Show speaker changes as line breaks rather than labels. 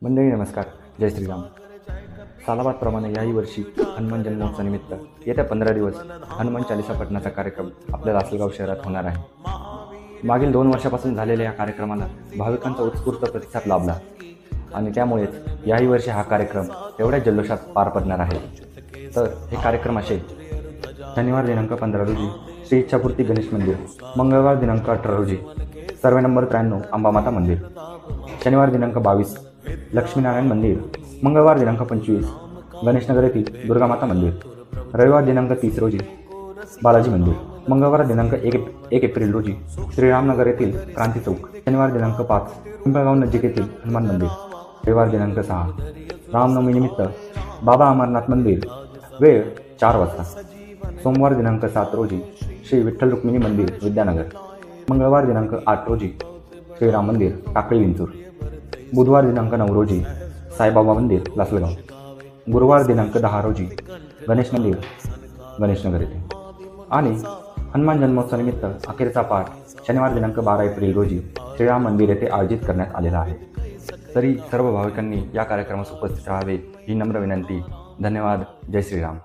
मंडळी नमस्कार, जय श्रीराम. सालाबादप्रमाणे याही वर्षी हनुमान जन्मोत्सवानिमित्त येत्या 15 दिवस हनुमान चालिसा पठणाचा कार्यक्रम आपल्या लासलगाव शहरात होणार आहे. मागील 2 वर्षापासून झालेल्या या कार्यक्रमाला भाविकांचा उत्स्फूर्त प्रतिसाद लाभला आणि त्यामुळेच याही वर्षी हा कार्यक्रम एवढ्या जल्लोषात पार पडणार आहे. तर हे कार्यक्रम असे: शनिवार दिनांक 15 रोजी श्री इच्छापूर्ती गणेश मंदिर, मंगळवार दिनांक 18 रोजी सर्वे नंबर 93 अंबामाता मंदिर, शनिवार दिनांक 22 लक्ष्मीनारायण मंदिर, मंगळवार दिनांक 25 गणेशनगर येथील दुर्गामाता मंदिर, रविवार दिनांक 30 रोजी बालाजी मंदिर, मंगळवार दिनांक 1 एप्रिल रोजी श्रीरामनगर येथील क्रांती चौक, शनिवार दिनांक 5 पिंपळगाव नजीक येथील हनुमान मंदिर, रविवार दिनांक 6 रामनवमीनिमित्त बाबा अमरनाथ मंदिर, वेळ 4 वाजता, सोमवार दिनांक 7 रोजी श्री विठ्ठल रुक्मिणी मंदिर विद्यानगर, मंगळवार दिनांक 8 रोजी श्रीराम मंदिर टाकळी विंचूर, बुधवार दिनांक 9 रोजी साईबाबा मंदिर लासलगाव, गुरुवार दिनांक 10 रोजी गणेश मंदिर गणेशनगर येथे आणि हनुमान जन्मोत्सवानिमित्त अखेरचा पाठ शनिवार दिनांक 12 एप्रिल रोजी श्रीराम मंदिर येथे आयोजित करण्यात आलेला आहे. तरी सर्व भाविकांनी या कार्यक्रमास उपस्थित राहावे ही नम्र विनंती. धन्यवाद. जय श्रीराम.